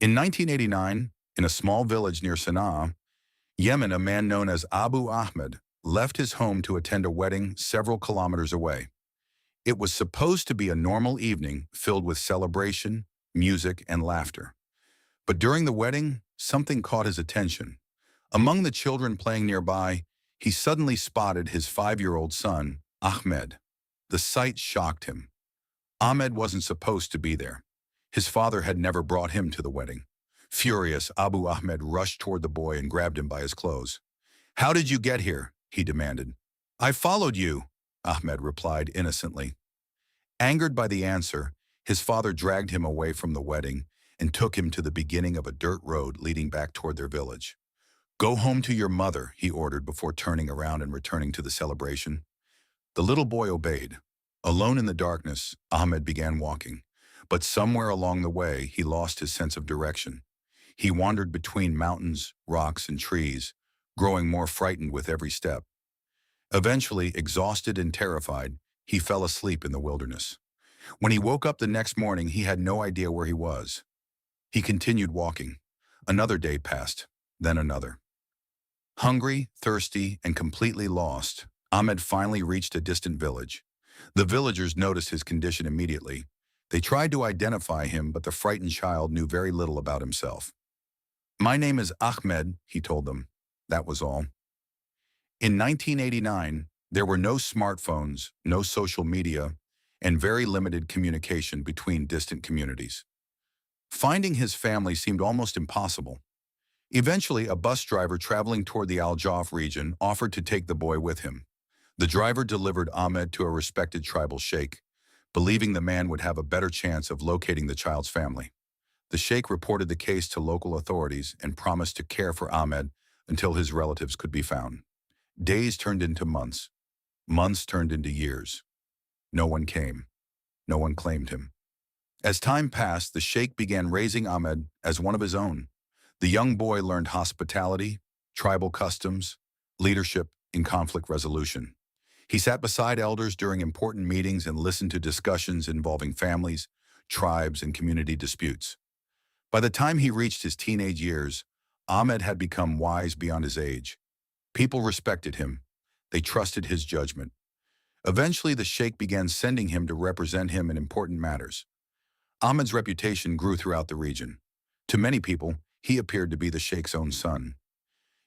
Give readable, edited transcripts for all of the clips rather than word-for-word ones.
In 1989, in a small village near Sana'a, Yemen, a man known as Abu Ahmed left his home to attend a wedding several kilometers away. It was supposed to be a normal evening filled with celebration, music, and laughter. But during the wedding, something caught his attention. Among the children playing nearby, he suddenly spotted his 5-year-old son, Ahmed. The sight shocked him. Ahmed wasn't supposed to be there. His father had never brought him to the wedding. Furious, Abu Ahmed rushed toward the boy and grabbed him by his clothes. "How did you get here?" he demanded. "I followed you," Ahmed replied innocently. Angered by the answer, his father dragged him away from the wedding and took him to the beginning of a dirt road leading back toward their village. "Go home to your mother," he ordered before turning around and returning to the celebration. The little boy obeyed. Alone in the darkness, Ahmed began walking. But somewhere along the way, he lost his sense of direction. He wandered between mountains, rocks, and trees, growing more frightened with every step. Eventually, exhausted and terrified, he fell asleep in the wilderness. When he woke up the next morning, he had no idea where he was. He continued walking. Another day passed, then another. Hungry, thirsty, and completely lost, Ahmed finally reached a distant village. The villagers noticed his condition immediately. They tried to identify him, but the frightened child knew very little about himself. "My name is Ahmed," he told them. That was all. In 1989, there were no smartphones, no social media, and very limited communication between distant communities. Finding his family seemed almost impossible. Eventually, a bus driver traveling toward the Al-Jawf region offered to take the boy with him. The driver delivered Ahmed to a respected tribal sheikh, believing the man would have a better chance of locating the child's family. The sheikh reported the case to local authorities and promised to care for Ahmed until his relatives could be found. Days turned into months. Months turned into years. No one came. No one claimed him. As time passed, the sheikh began raising Ahmed as one of his own. The young boy learned hospitality, tribal customs, leadership, and conflict resolution. He sat beside elders during important meetings and listened to discussions involving families, tribes, and community disputes. By the time he reached his teenage years, Ahmed had become wise beyond his age. People respected him. They trusted his judgment. Eventually, the sheikh began sending him to represent him in important matters. Ahmed's reputation grew throughout the region. To many people, he appeared to be the sheikh's own son.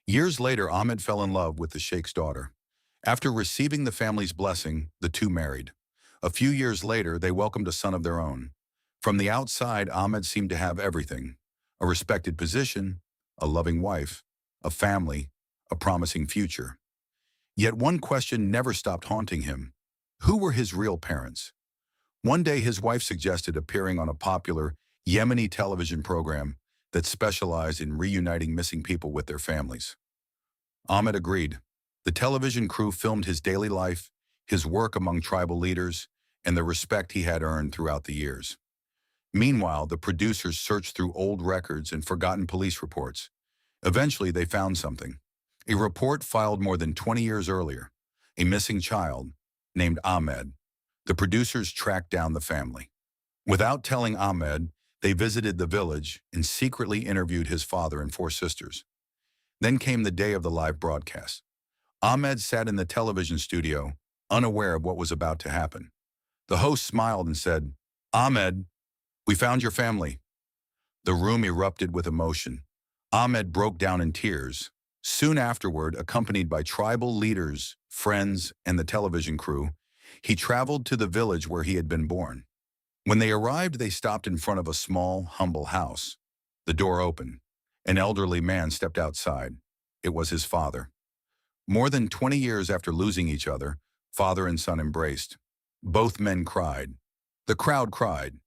Years later, Ahmed fell in love with the sheikh's daughter. After receiving the family's blessing, the two married. A few years later, they welcomed a son of their own. From the outside, Ahmed seemed to have everything: a respected position, a loving wife, a family, a promising future. Yet one question never stopped haunting him. Who were his real parents? One day, his wife suggested appearing on a popular Yemeni television program that specialized in reuniting missing people with their families. Ahmed agreed. The television crew filmed his daily life, his work among tribal leaders, and the respect he had earned throughout the years. Meanwhile, the producers searched through old records and forgotten police reports. Eventually, they found something. A report filed more than 20 years earlier. A missing child, named Ahmed. The producers tracked down the family. Without telling Ahmed, they visited the village and secretly interviewed his father and 4 sisters. Then came the day of the live broadcast. Ahmed sat in the television studio, unaware of what was about to happen. The host smiled and said, "Ahmed, we found your family." The room erupted with emotion. Ahmed broke down in tears. Soon afterward, accompanied by tribal leaders, friends, and the television crew, he traveled to the village where he had been born. When they arrived, they stopped in front of a small, humble house. The door opened. An elderly man stepped outside. It was his father. More than 20 years after losing each other, father and son embraced. Both men cried. The crowd cried.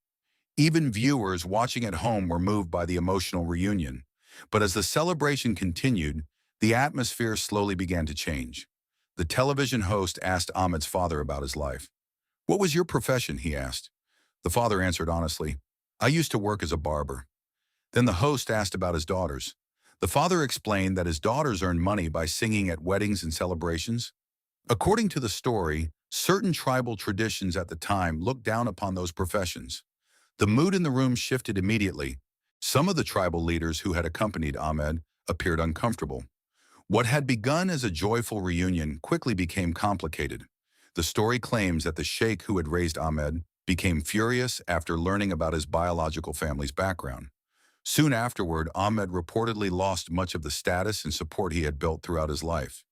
Even viewers watching at home were moved by the emotional reunion. But as the celebration continued, the atmosphere slowly began to change. The television host asked Ahmed's father about his life. "What was your profession?" he asked. The father answered honestly, "I used to work as a barber." Then the host asked about his daughters. The father explained that his daughters earned money by singing at weddings and celebrations. According to the story, certain tribal traditions at the time looked down upon those professions. The mood in the room shifted immediately. Some of the tribal leaders who had accompanied Ahmed appeared uncomfortable. What had begun as a joyful reunion quickly became complicated. The story claims that the sheikh who had raised Ahmed became furious after learning about his biological family's background. Soon afterward, Ahmed reportedly lost much of the status and support he had built throughout his life.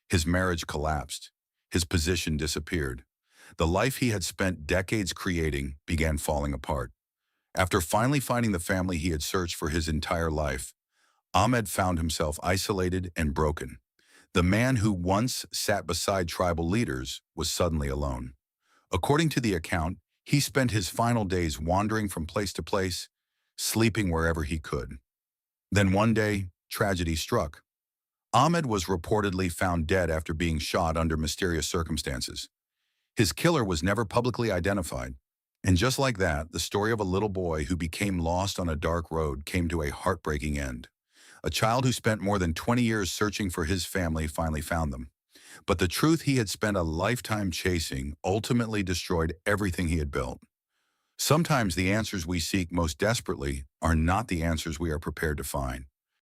His marriage collapsed. His position disappeared. The life he had spent decades creating began falling apart. After finally finding the family he had searched for his entire life, Ahmed found himself isolated and broken. The man who once sat beside tribal leaders was suddenly alone. According to the account, he spent his final days wandering from place to place, sleeping wherever he could. Then one day, tragedy struck. Ahmed was reportedly found dead after being shot under mysterious circumstances. His killer was never publicly identified. And just like that, the story of a little boy who became lost on a dark road came to a heartbreaking end. A child who spent more than 20 years searching for his family finally found them. But the truth he had spent a lifetime chasing ultimately destroyed everything he had built. Sometimes the answers we seek most desperately are not the answers we are prepared to find.